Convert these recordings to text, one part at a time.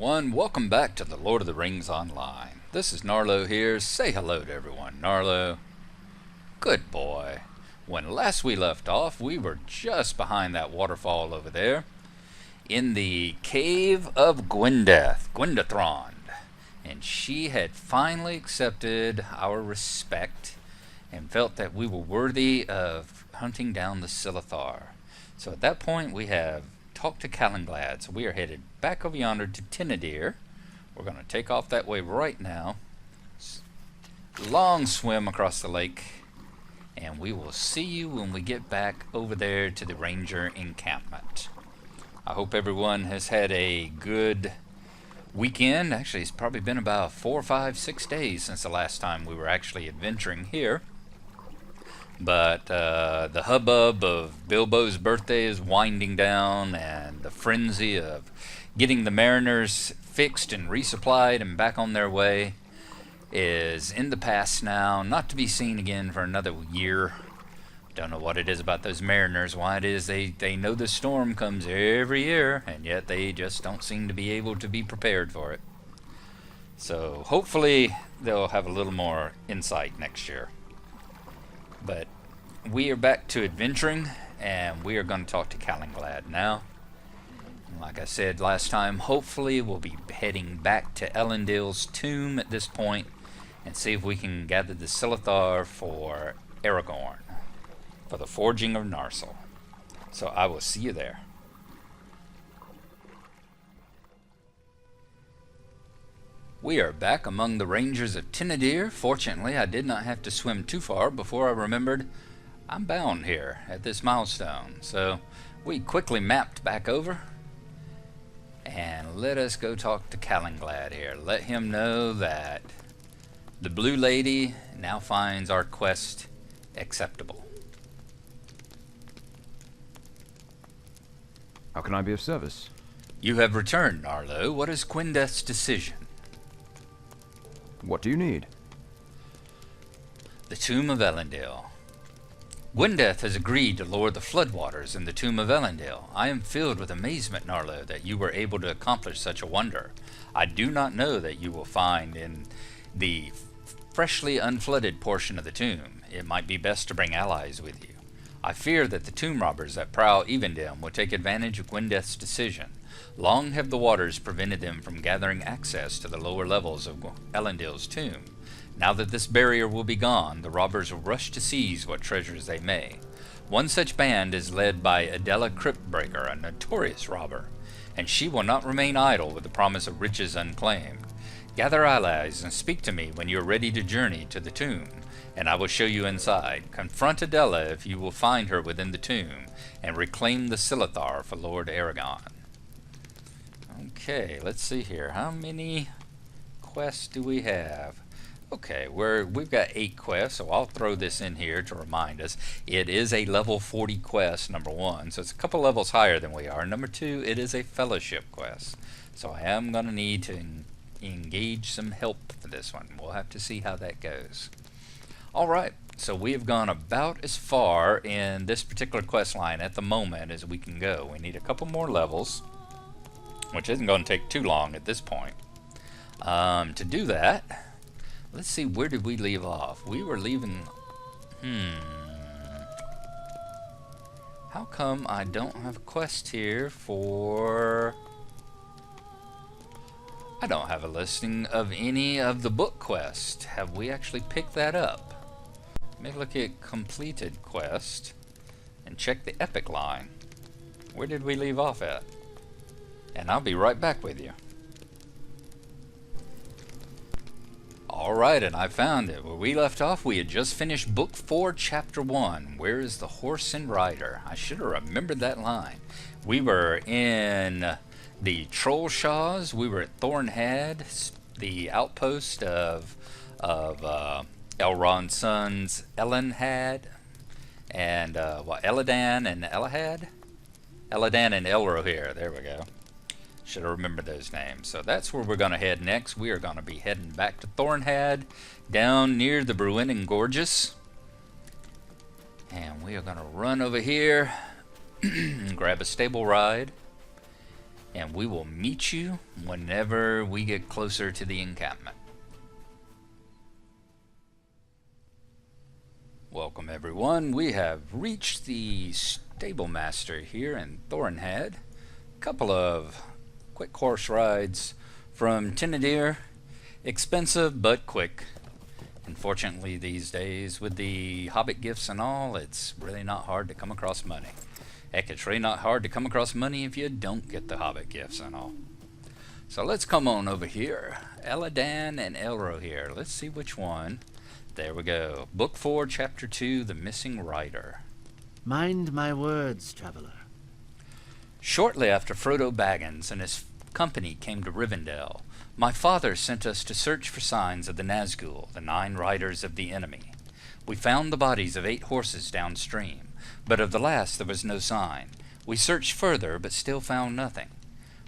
everyone, welcome back to the Lord of the Rings Online. This is Gnarlo here. Say hello to everyone. Gnarlo, good boy. When last we left off, we were just behind that waterfall over there in the cave of Gwyndethron, and she had finally accepted our respect and felt that we were worthy of hunting down the Silithar. So at that point we have talked to Calenglad, so we are headed back over yonder to Tinadir. We're going to take off that way right now. Long swim across the lake, and we will see you when we get back over there to the ranger encampment. I hope everyone has had a good weekend. Actually, it's probably been about 4, 5, 6 days since the last time we were actually adventuring here. But the hubbub of Bilbo's birthday is winding down, and the frenzy of getting the mariners fixed and resupplied and back on their way is in the past now, not to be seen again for another year. Don't know what it is about those mariners, why it is they know the storm comes every year, and yet they just don't seem to be able to be prepared for it. So hopefully they'll have a little more insight next year. But we are back to adventuring, and we are going to talk to Calenglad now. Like I said last time, hopefully we'll be heading back to Elendil's tomb at this point and see if we can gather the Silithar for Aragorn, for the forging of Narsil. So I will see you there. We are back among the rangers of Tinadir. Fortunately, I did not have to swim too far before I remembered I'm bound here at this milestone. So we quickly mapped back over, and let us go talk to Calenglad here. Let him know that the Blue Lady now finds our quest acceptable. How can I be of service? You have returned, Gnarlo. What is Gwyndeth's decision? What do you need? The Tomb of Elendil. Gwyndeth has agreed to lower the floodwaters in the Tomb of Elendil. I am filled with amazement, Gnarlo, that you were able to accomplish such a wonder. I do not know that you will find in the freshly unflooded portion of the tomb. It might be best to bring allies with you. I fear that the tomb robbers that prowl Evendil will take advantage of Gwyndeth's decision. Long have the waters prevented them from gathering access to the lower levels of Elendil's tomb. Now that this barrier will be gone, the robbers will rush to seize what treasures they may. One such band is led by Adela Cryptbreaker, a notorious robber, and she will not remain idle with the promise of riches unclaimed. Gather allies and speak to me when you are ready to journey to the tomb, and I will show you inside. Confront Adela if you will find her within the tomb, and reclaim the Silithar for Lord Aragorn. Okay, let's see here. How many quests do we have? Okay, we've got 8 quests, so I'll throw this in here to remind us. It is a level 40 quest, number 1, so it's a couple levels higher than we are. Number 2, it is a fellowship quest, so I am going to need to engage some help for this one. We'll have to see how that goes. Alright, so we have gone about as far in this particular quest line at the moment as we can go. We need a couple more levels, which isn't going to take too long at this point. To do that, let's see, where did we leave off? We were leaving... How come I don't have a quest here for... I don't have a listing of any of the book quests. Have we actually picked that up? Let me look at completed quest and check the epic line. Where did we leave off at? And I'll be right back with you. Alright, and I found it. Where we left off, we had just finished Book 4, Chapter 1. Where is the horse and rider? I should have remembered that line. We were in the Trollshaws. We were at Thornhead, the outpost of Elrond's sons Elenhad and Eladan and Elahad? Eladan and Elrohir. There we go. Should have remembered those names. So that's where we're going to head next. We are going to be heading back to Thornhead, down near the Bruinen Gorges. And we are going to run over here and grab a stable ride and we will meet you whenever we get closer to the encampment. Welcome everyone. We have reached the stable master here in Thornhead. A couple of quick horse rides from Tinadir. Expensive but quick. Unfortunately these days with the hobbit gifts and all, it's really not hard to come across money. Heck, it's really not hard to come across money if you don't get the hobbit gifts and all. So let's come on over here. Eladan and Elro here. Let's see which one. There we go. Book 4, Chapter 2, The Missing Rider. Mind my words, traveler. Shortly after Frodo Baggins and his company came to Rivendell, my father sent us to search for signs of the Nazgul, the 9 riders of the enemy. We found the bodies of 8 horses downstream, but of the last there was no sign. We searched further, but still found nothing.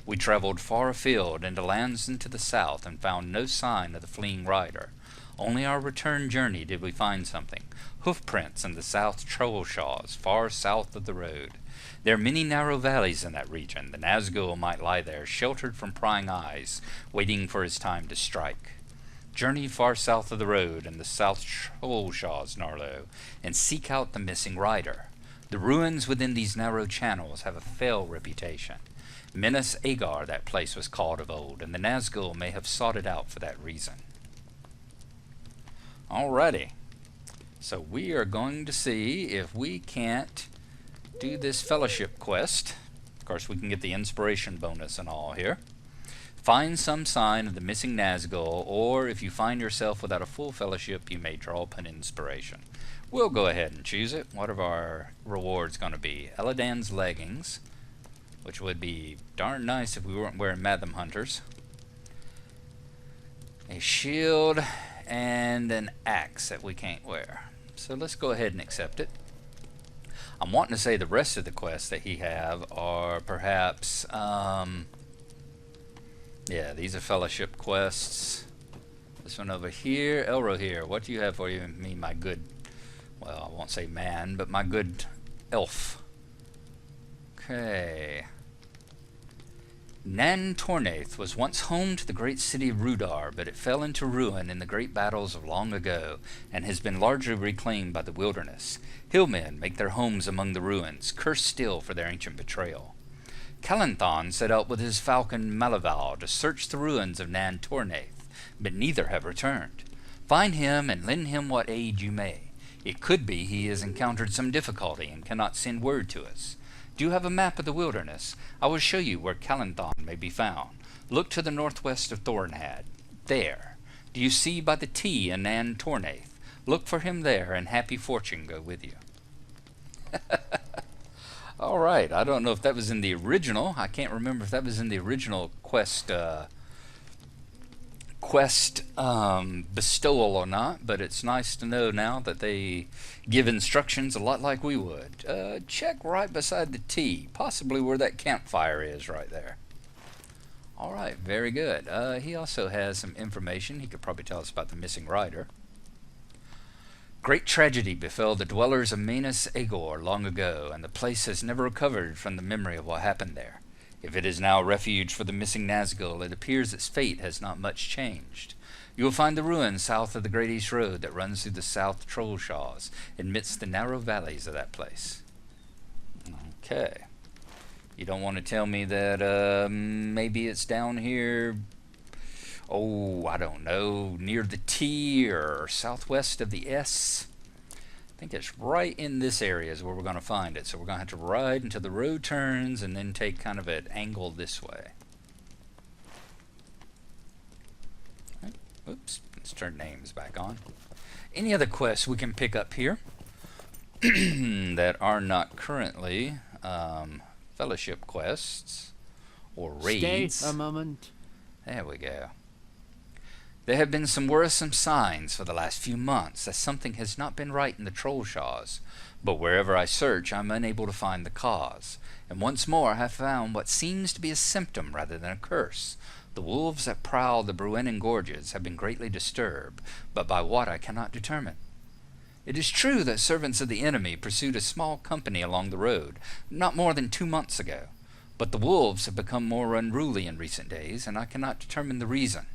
We traveled far afield into lands into the south and found no sign of the fleeing rider. Only our return journey did we find something. Hoof prints in the South Trollshaws, far south of the road. There are many narrow valleys in that region. The Nazgul might lie there, sheltered from prying eyes, waiting for his time to strike. Journey far south of the road in the South Trollshaws, Gnarlo, and seek out the missing rider. The ruins within these narrow channels have a fell reputation. Minas Agar that place was called of old, and the Nazgul may have sought it out for that reason. Alrighty, so we are going to see if we can't do this fellowship quest. Of course, we can get the inspiration bonus and all here. Find some sign of the missing Nazgul, or if you find yourself without a full fellowship, you may draw up an inspiration. We'll go ahead and choose it. What are our rewards going to be? Eladan's leggings, which would be darn nice if we weren't wearing Matham Hunters. A shield and an axe that we can't wear. So let's go ahead and accept it. I'm wanting to say the rest of the quests that he have are perhaps, yeah, these are fellowship quests. This one over here, Elro here. What do you have for me, my good, well, I won't say man, but my good elf? Okay. Nan Tornath was once home to the great city of Rudar, but it fell into ruin in the great battles of long ago, and has been largely reclaimed by the wilderness. Hillmen make their homes among the ruins, cursed still for their ancient betrayal. Calanthon set out with his falcon Malaval to search the ruins of Nan Tornath, but neither have returned. Find him and lend him what aid you may. It could be he has encountered some difficulty and cannot send word to us. Do you have a map of the wilderness? I will show you where Calanthon may be found. Look to the northwest of Thornhead. There. Do you see by the T in Nan Tornath? Look for him there, and happy fortune go with you. All right. I don't know if that was in the original. I can't remember if that was in the original quest bestowal or not, but it's nice to know now that they give instructions a lot like we would. Check right beside the T, possibly where that campfire is right there. Alright, very good. He also has some information. He could probably tell us about the missing rider. Great tragedy befell the dwellers of Minas Agar long ago, and the place has never recovered from the memory of what happened there. If it is now a refuge for the missing Nazgul, it appears its fate has not much changed. You will find the ruins south of the Great East Road that runs through the South Trollshaws, amidst the narrow valleys of that place. Okay. You don't want to tell me that maybe it's down here, oh, I don't know, near the T or southwest of the S? I think it's right in this area is where we're going to find it. So we're going to have to ride until the road turns and then take kind of an angle this way. Right. Oops, let's turn names back on. Any other quests we can pick up here that are not currently fellowship quests or raids? Stay a moment. There we go. There have been some worrisome signs for the last few months that something has not been right in the Trollshaws, but wherever I search I'm unable to find the cause, and once more I have found what seems to be a symptom rather than a curse. The wolves that prowl the Bruennan gorges have been greatly disturbed, but by what I cannot determine. It is true that servants of the enemy pursued a small company along the road, not more than 2 months ago, But the wolves have become more unruly in recent days, and I cannot determine the reason.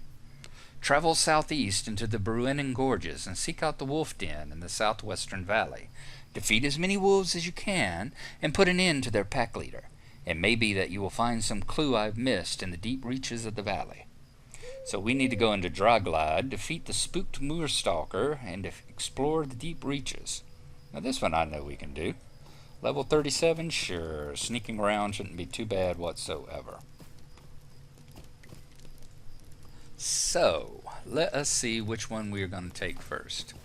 Travel southeast into the Bruinen Gorges and seek out the wolf den in the southwestern valley. Defeat as many wolves as you can and put an end to their pack leader. It may be that you will find some clue I've missed in the deep reaches of the valley. So we need to go into Draglide, defeat the spooked moor stalker, and explore the deep reaches. Now this one I know we can do. Level 37, sure. Sneaking around shouldn't be too bad whatsoever. So, let us see which one we are going to take first.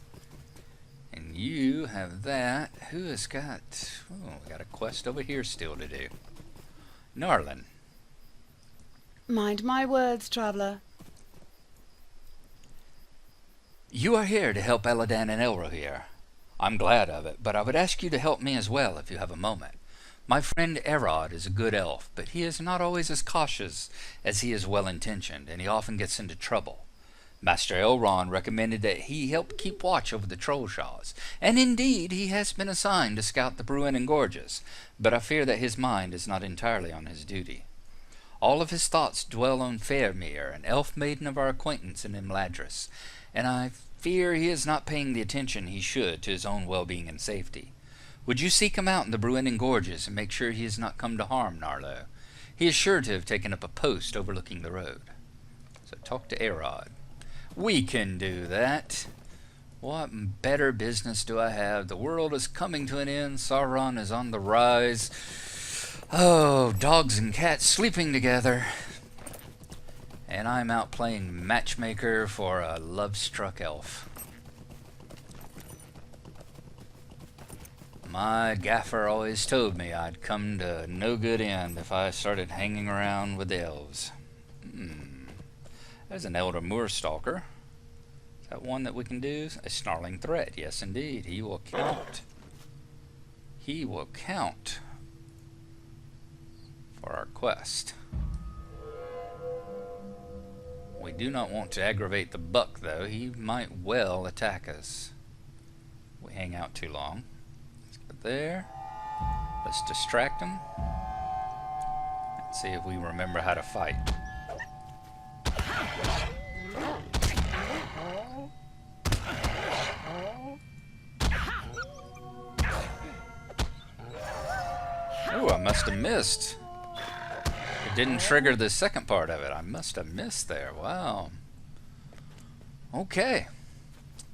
And you have that. Who has got... Oh, we got a quest over here still to do. Gnarlin. Mind my words, traveller. You are here to help Eladan and Elro here. I'm glad of it, but I would ask you to help me as well if you have a moment. My friend Erod is a good elf, but he is not always as cautious as he is well-intentioned, and he often gets into trouble. Master Elrond recommended that he help keep watch over the Trollshaws, and indeed he has been assigned to scout the Bruinen Gorges, but I fear that his mind is not entirely on his duty. All of his thoughts dwell on Fairmere, an elf maiden of our acquaintance in Imladris, and I fear he is not paying the attention he should to his own well-being and safety. Would you seek him out in the Bruinen Gorges and make sure he has not come to harm, Gnarlo? He is sure to have taken up a post overlooking the road. So talk to Erod. We can do that. What better business do I have? The world is coming to an end. Sauron is on the rise. Oh, dogs and cats sleeping together. And I'm out playing matchmaker for a love-struck elf. My gaffer always told me I'd come to no good end if I started hanging around with the elves. There's an elder moor stalker. Is that one that we can do? A snarling threat. Yes, indeed. He will count. He will count for our quest. We do not want to aggravate the buck, though. He might well attack us. We hang out too long. There. Let's distract him. And see if we remember how to fight. Oh, I must have missed. It didn't trigger the second part of it. I must have missed there. Wow. Okay.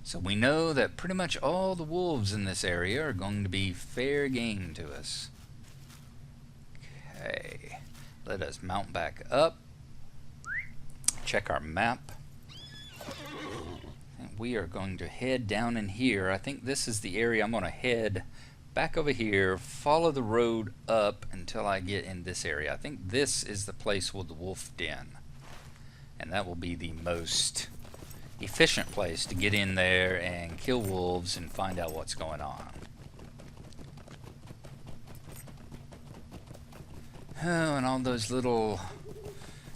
So we know that pretty much all the wolves in this area are going to be fair game to us. Okay, let us mount back up. Check our map. And we are going to head down in here. I think this is the area I'm going to head back over here, follow the road up until I get in this area. I think this is the place with the wolf den. And that will be the most efficient place to get in there and kill wolves and find out what's going on. Oh, and all those little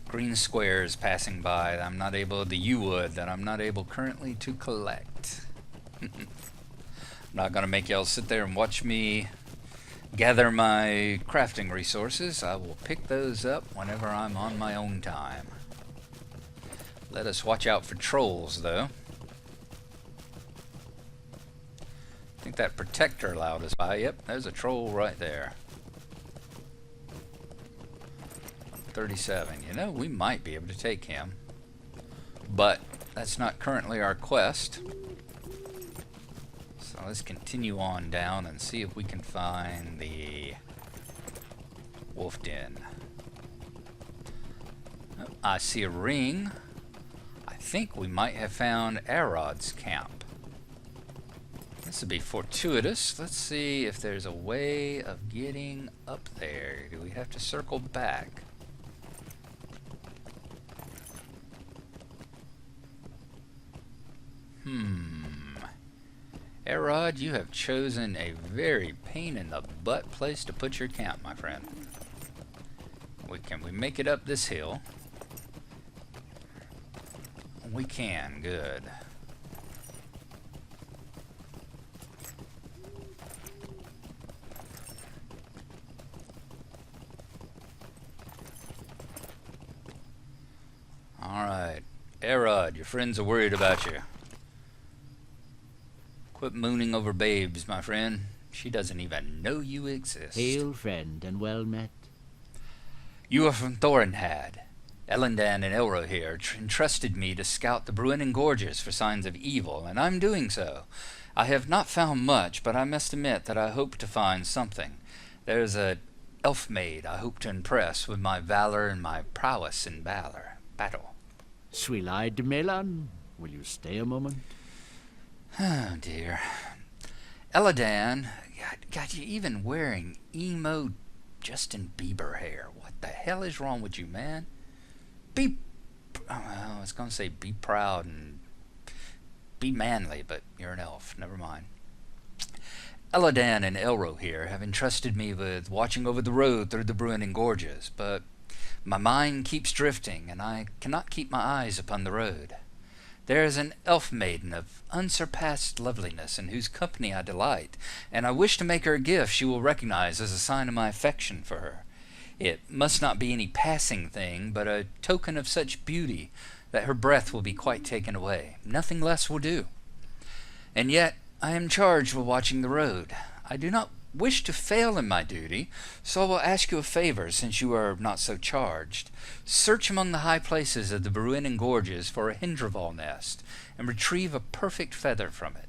green squares passing by that I'm not able, the yew-wood that I'm not able currently to collect. I'm not going to make y'all sit there and watch me gather my crafting resources. I will pick those up whenever I'm on my own time. Let us watch out for trolls, though. I think that protector allowed us by. Yep, there's a troll right there. 37. You know, we might be able to take him. But that's not currently our quest. So let's continue on down and see if we can find the wolf den. Oh, I see a ring. I think we might have found Arod's camp. This would be fortuitous. Let's see if there's a way of getting up there. Do we have to circle back? Erod, you have chosen a very pain-in-the-butt place to put your camp, my friend. Can we make it up this hill? We can, good. rod. Your friends are worried about you. Quit mooning over babes, my friend. She doesn't even know you exist. Hail, friend, and well met. You are from Thorinhad. Elendan and Elro here entrusted me to scout the Bruinen Gorges for signs of evil, and I'm doing so. I have not found much, but I must admit that I hope to find something. There's a elf maid I hope to impress with my valor and my prowess in battle. Sweet-eyed de Melan, will you stay a moment? Oh, dear. Eladan, God, you're even wearing emo Justin Bieber hair. What the hell is wrong with you, man? I was going to say be proud and be manly, but you're an elf. Never mind. Eladan and Elro here have entrusted me with watching over the road through the Bruinen Gorges, but my mind keeps drifting, and I cannot keep my eyes upon the road. There is an elf maiden of unsurpassed loveliness in whose company I delight, and I wish to make her a gift she will recognize as a sign of my affection for her. It must not be any passing thing, but a token of such beauty that her breath will be quite taken away. Nothing less will do. And yet I am charged with watching the road. I do not wish to fail in my duty, so I will ask you a favor, since you are not so charged. Search among the high places of the Bruinen Gorges for a Hindraval nest, and retrieve a perfect feather from it.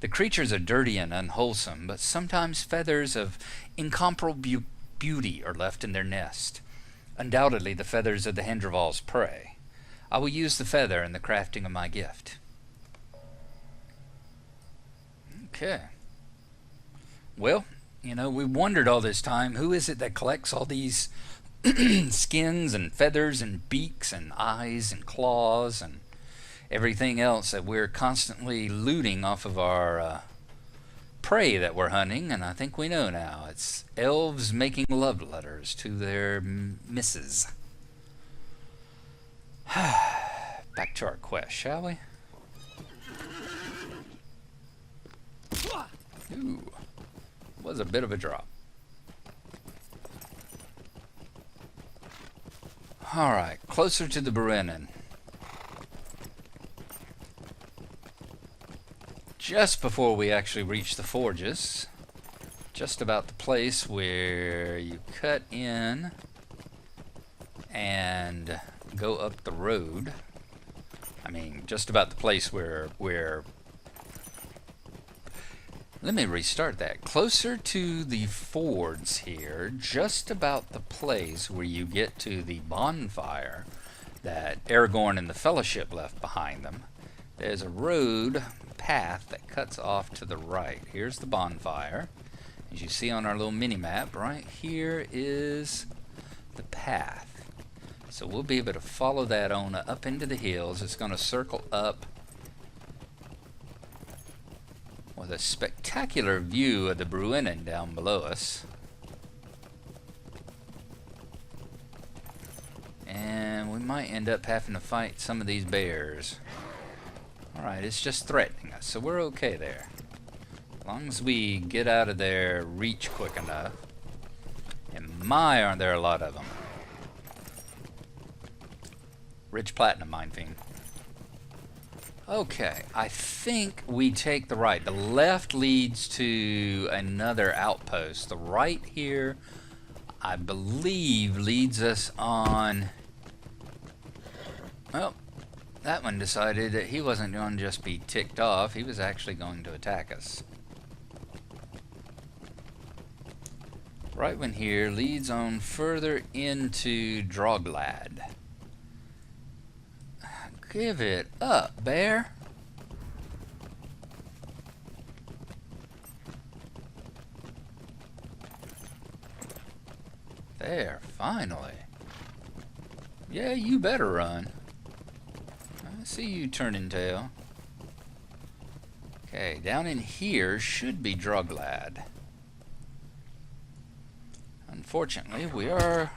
The creatures are dirty and unwholesome, but sometimes feathers of incomparable beauty are left in their nest. Undoubtedly the feathers of the Hindraval's prey. I will use the feather in the crafting of my gift. Okay. Well, you know, we wondered all this time, who is it that collects all these skins and feathers and beaks and eyes and claws and everything else that we're constantly looting off of our prey that we're hunting, and I think we know now. It's elves making love letters to their misses. Back to our quest, shall we? Ooh. Was a bit of a drop. Alright, closer to the Bruinen. Just before we actually reach the forges, just about the place where you cut in and go up the road. I mean, just about the place where let me restart that. Closer to the fords here, just about the place where you get to the bonfire that Aragorn and the Fellowship left behind them. There's a road path that cuts off to the right. Here's the bonfire. As you see on our little mini-map, right here is the path. So we'll be able to follow that on up into the hills. It's going to circle up with a spectacular view of the Bruinen down below us. And we might end up having to fight some of these bears. Alright, it's just threatening us, so we're okay there. As long as we get out of their reach quick enough. And my, aren't there a lot of them. Rich platinum mine fiend. Okay, I think we take the right. The left leads to another outpost. The right here, I believe, leads us on... Well, that one decided that he wasn't going to just be ticked off. He was actually going to attack us. Right one here leads on further into Droglad. Give it up, bear. There, finally. Yeah, you better run. I see you turning tail. Okay, down in here should be Droglad. Unfortunately, we are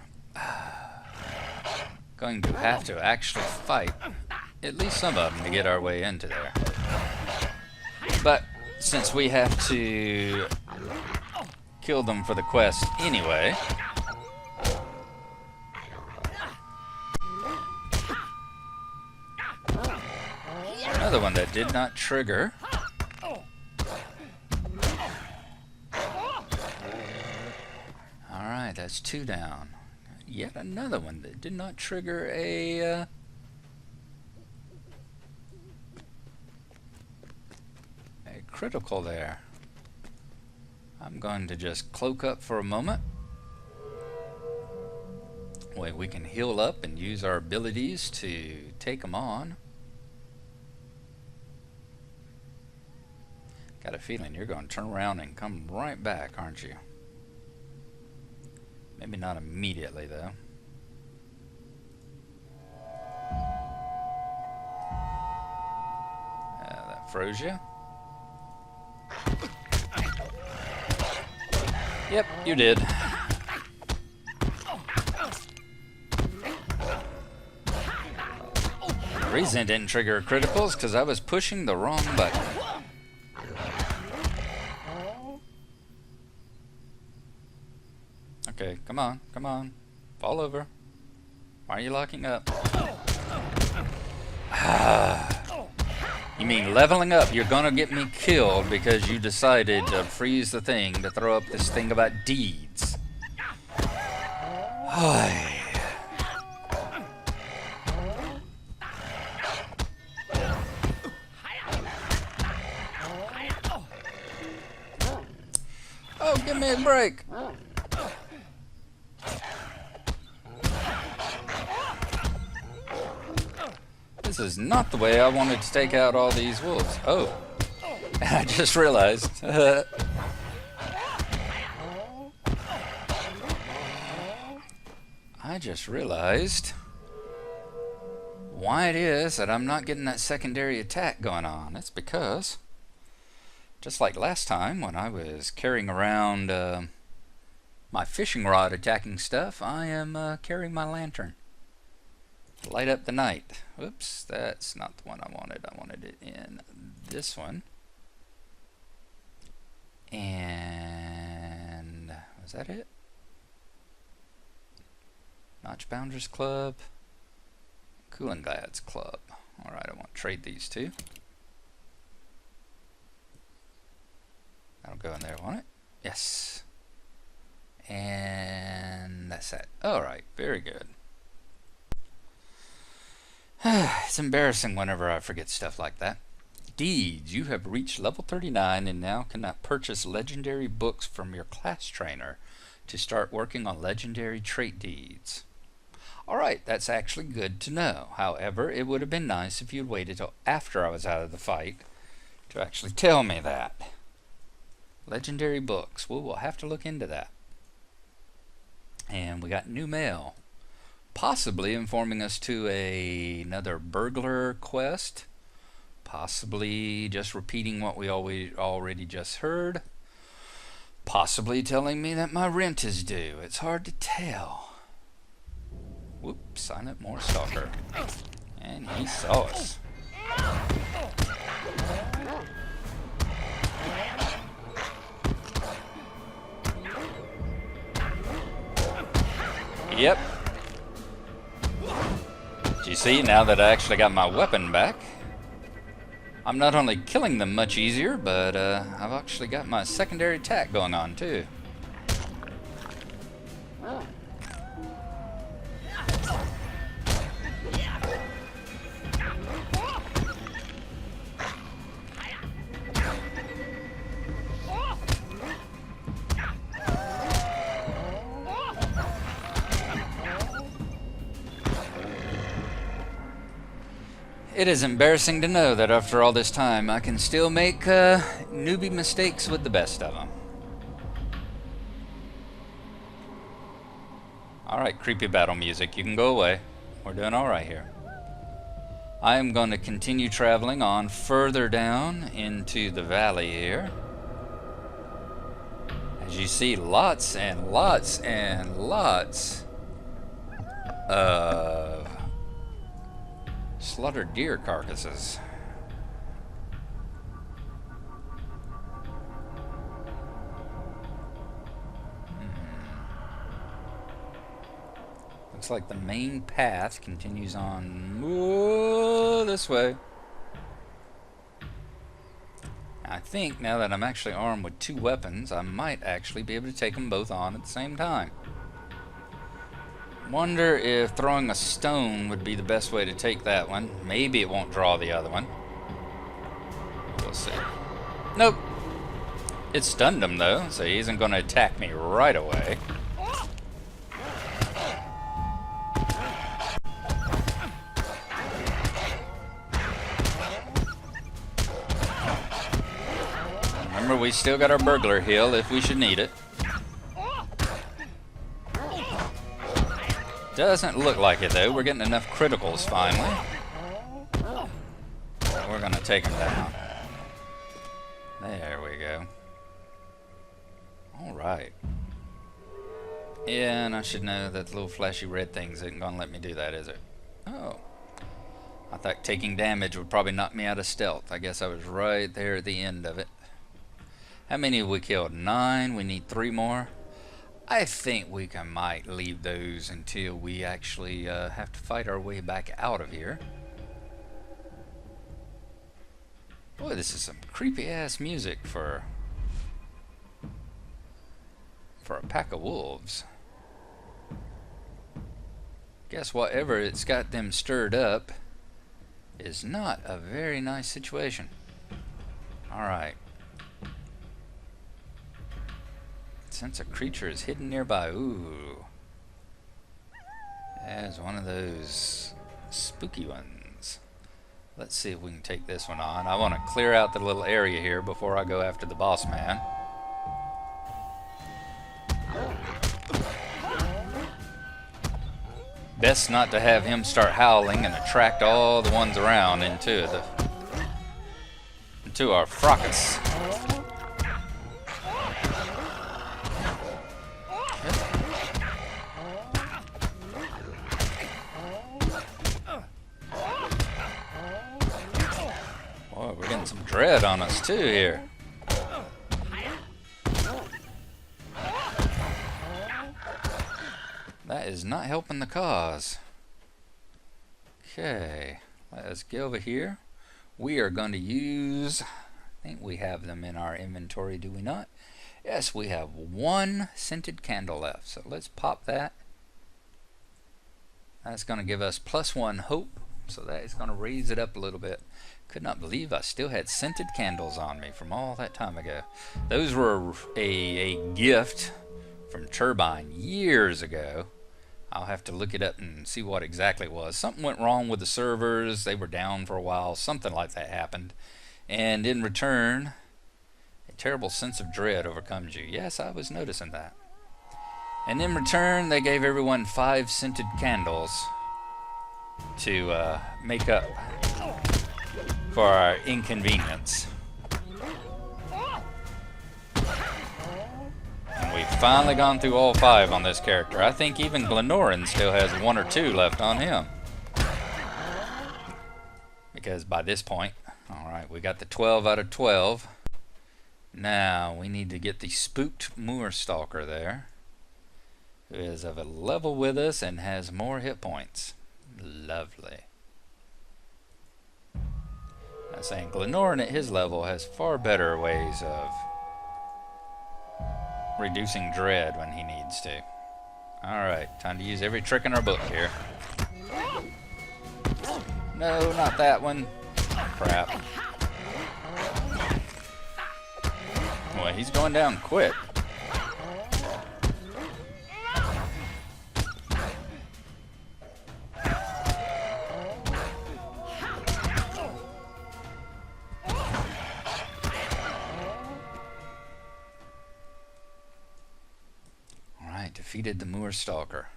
going to have to actually fight at least some of them to get our way into there. But since we have to kill them for the quest anyway, Another one that did not trigger. Alright, that's 2 down. Yet another one that did not trigger a critical there. I'm going to just cloak up for a moment. Way we can heal up and use our abilities to take them on. Got a feeling you're going to turn around and come right back, aren't you? Maybe not immediately, though. That froze you. Yep, you did. The reason it didn't trigger criticals is because I was pushing the wrong button. Okay, come on, come on. Fall over. Why are you locking up? You mean leveling up? You're gonna get me killed because you decided to freeze the thing to throw up this thing about deeds. Oh, give me a break. This is not the way I wanted to take out all these wolves. Oh, I just realized. I just realized why it is that I'm not getting that secondary attack going on. It's because, just like last time when I was carrying around my fishing rod attacking stuff, I am carrying my lantern. Light up the night. Oops, that's not the one I wanted. I wanted it in this one. And was that it? Notch Bounders Club, Cooling Glads Club. Alright, I want to trade these two. That'll go in there, won't it? Yes. And that's that. Alright, very good. It's embarrassing whenever I forget stuff like that. Deeds. You have reached level 39 and now cannot purchase legendary books from your class trainer to start working on legendary trait deeds. Alright, that's actually good to know. However, it would have been nice if you'd waited till after I was out of the fight to actually tell me that. Legendary books. Well, we'll have to look into that. And we got new mail. Possibly informing us to another burglar quest. Possibly just repeating what we already just heard. Possibly telling me that my rent is due. It's hard to tell. Whoops, sign up more stalker. And he saw us. Yep. Do you see, now that I actually got my weapon back, I'm not only killing them much easier, but I've actually got my secondary attack going on too. It is embarrassing to know that after all this time, I can still make newbie mistakes with the best of them. Alright, creepy battle music, you can go away. We're doing alright here. I am going to continue traveling on further down into the valley here. As you see, lots and lots and lots of slaughtered deer carcasses. Looks like the main path continues on this way. I think now that I'm actually armed with 2 weapons, I might actually be able to take them both on at the same time. Wonder if throwing a stone would be the best way to take that one. Maybe it won't draw the other one. We'll see. Nope. It stunned him though, so he isn't going to attack me right away. Remember, we still got our burglar heal if we should need it. Doesn't look like it though. We're getting enough criticals finally. We're gonna take him down. There we go. Alright. Yeah, and I should know that the little flashy red things isn't gonna let me do that, is it? Oh. I thought taking damage would probably knock me out of stealth. I guess I was right there at the end of it. How many have we killed? 9. We need 3 more. I think we might leave those until we actually have to fight our way back out of here. Boy, this is some creepy ass music for a pack of wolves. Guess whatever it's got them stirred up is not a very nice situation. Alright. Since a creature is hidden nearby. Ooh. There's one of those spooky ones. Let's see if we can take this one on. I want to clear out the little area here before I go after the boss man. Best not to have him start howling and attract all the ones around into our fracas. Boy, we're getting some dread on us too here. That is not helping the cause. Okay, let's get over here. We are going to use, I think we have them in our inventory, do we not? Yes, we have 1 scented candle left, so let's pop that. That's going to give us +1 hope, so that is going to raise it up a little bit. Could not believe I still had scented candles on me from all that time ago. Those were a gift from Turbine years ago. I'll have to look it up and see what exactly it was. Something went wrong with the servers. They were down for a while. Something like that happened. And in return, a terrible sense of dread overcomes you. Yes, I was noticing that. And in return, they gave everyone 5 scented candles to make up for our inconvenience. And we've finally gone through all 5 on this character. I think even Glenorin still has 1 or 2 left on him. Because by this point, alright, we got the 12 out of 12. Now, we need to get the spooked moor stalker there, who is of a level with us and has more hit points. Lovely. I'm saying Glenorin at his level has far better ways of reducing dread when he needs to. Alright, time to use every trick in our book here. No, not that one. Crap. Boy, he's going down quick. Defeated the moor stalker.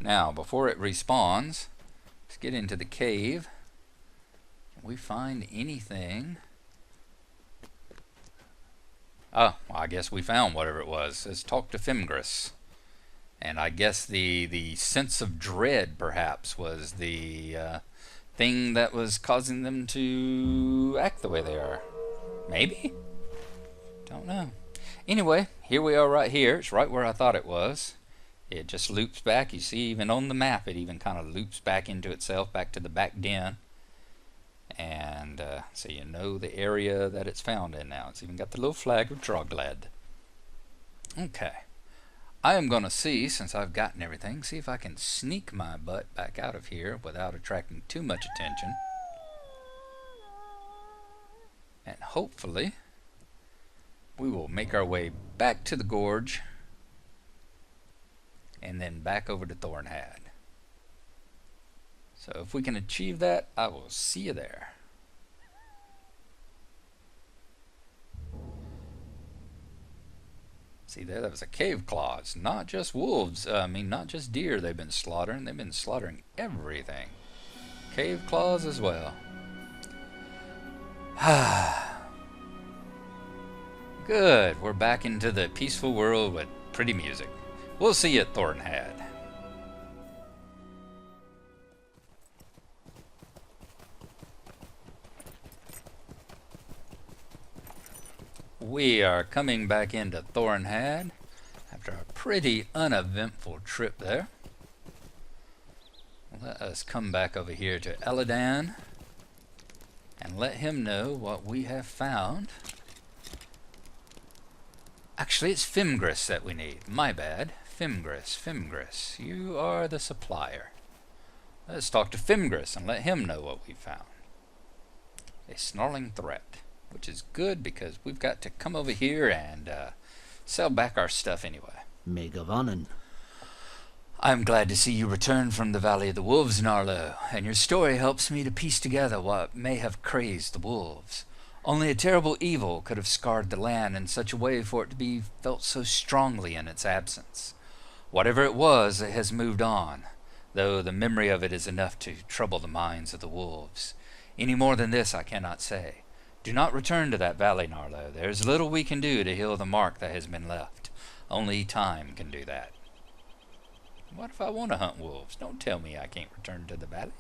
Now, before it respawns, let's get into the cave. Can we find anything? Oh, well, I guess we found whatever it was. Let's talk to Fimgris. And I guess the sense of dread, perhaps, was the thing that was causing them to act the way they are. Maybe? Don't know. Anyway, here we are right here. It's right where I thought it was. It just loops back. You see, even on the map, it even kind of loops back into itself, back to the back den. And so you know the area that it's found in now. It's even got the little flag of Drogled. Okay. I am going to see, since I've gotten everything, see if I can sneak my butt back out of here without attracting too much attention. And hopefully, we will make our way back to the gorge and then back over to Thornhad. So if we can achieve that, I will see you there. See there, that was a cave claws, not just wolves, not just deer they've been slaughtering everything. Cave claws as well. Good, we're back into the peaceful world with pretty music. We'll see you at Thornhad. We are coming back into Thornhad after a pretty uneventful trip there. Let us come back over here to Eladan and let him know what we have found. Actually, it's Fimgris that we need. My bad. Fimgris, you are the supplier. Let's talk to Fimgris and let him know what we found. A snarling threat, which is good because we've got to come over here and sell back our stuff anyway. Megavanen. I'm glad to see you return from the Valley of the Wolves, Gnarlo, and your story helps me to piece together what may have crazed the wolves. Only a terrible evil could have scarred the land in such a way for it to be felt so strongly in its absence. Whatever it was, it has moved on, though the memory of it is enough to trouble the minds of the wolves. Any more than this I cannot say. Do not return to that valley, Gnarlo. There is little we can do to heal the mark that has been left. Only time can do that. What if I want to hunt wolves? Don't tell me I can't return to the valley.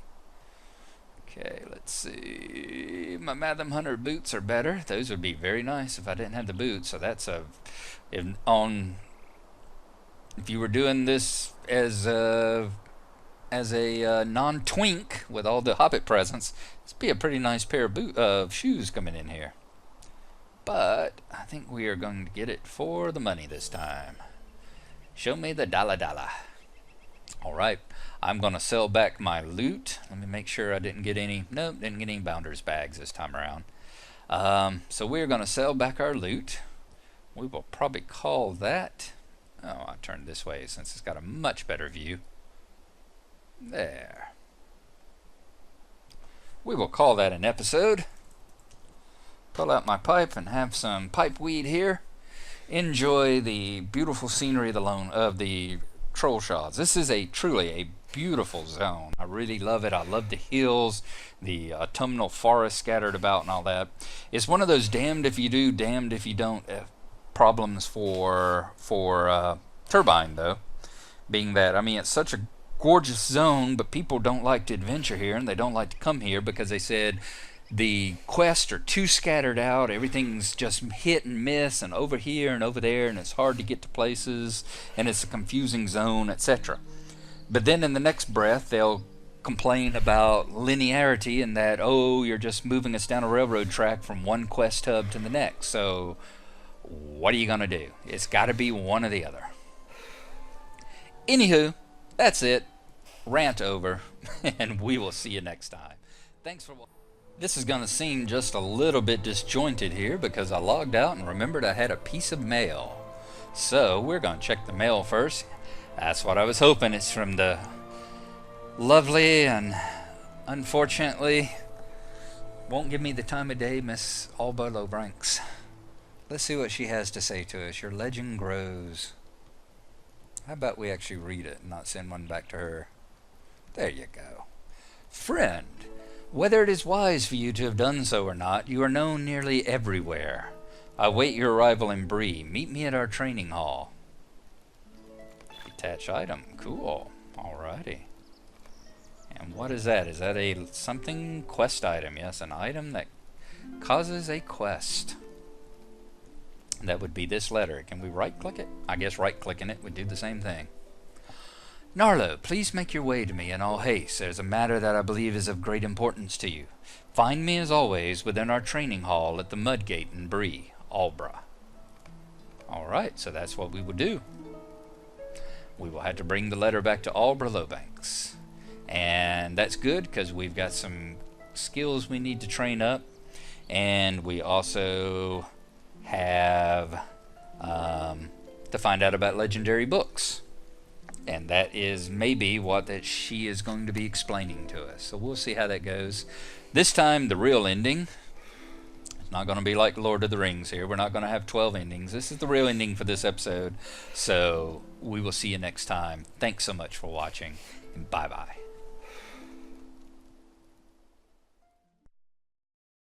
Okay, let's see. My Matham Hunter boots are better. Those would be very nice if I didn't have the boots. So that's if you were doing this as a non-twink with all the Hobbit presents, this would be a pretty nice pair of shoes coming in here. But I think we are going to get it for the money this time. Show me the dollar. Alright, I'm going to sell back my loot. Let me make sure I didn't get any. Nope, didn't get any Bounder's bags this time around. So we're going to sell back our loot. We will probably call that. Oh, I'll turn this way since it's got a much better view. There. We will call that an episode. Pull out my pipe and have some pipe weed here. Enjoy the beautiful scenery of the Troll Shaws. This is truly a beautiful zone. I really love it. I love the hills, the autumnal forest scattered about and all that. It's one of those damned if you do, damned if you don't problems for Turbine, though. Being that, it's such a gorgeous zone, but people don't like to adventure here and they don't like to come here because they said the quests are too scattered out, everything's just hit and miss and over here and over there, and it's hard to get to places and it's a confusing zone, etc. But then in the next breath they'll complain about linearity and that, oh, you're just moving us down a railroad track from one quest hub to the next. So what are you gonna do? It's gotta be one or the other. Anywho, that's it. Rant over, and we will see you next time. Thanks for watching. This is going to seem just a little bit disjointed here because I logged out and remembered I had a piece of mail. So we're going to check the mail first. That's what I was hoping. It's from the lovely and unfortunately won't give me the time of day Miss Alba Lobranks. Let's see what she has to say to us. Your legend grows. How about we actually read it and not send one back to her? There you go. Friend, whether it is wise for you to have done so or not, you are known nearly everywhere. I wait your arrival in Bree. Meet me at our training hall. Detach item. Cool. Alrighty. And what is that? Is that a something quest item? Yes, an item that causes a quest. That would be this letter. Can we right-click it? I guess right-clicking it would do the same thing. Gnarlo, please make your way to me in all haste. There's a matter that I believe is of great importance to you. Find me, as always, within our training hall at the Mudgate in Bree, Albra. Alright, so that's what we will do. We will have to bring the letter back to Albra Lowbanks. And that's good, because we've got some skills we need to train up. And we also have to find out about legendary books. And that is maybe what that she is going to be explaining to us. So we'll see how that goes. This time, the real ending. It's not going to be like Lord of the Rings here. We're not going to have 12 endings. This is the real ending for this episode. So we will see you next time. Thanks so much for watching. And bye-bye.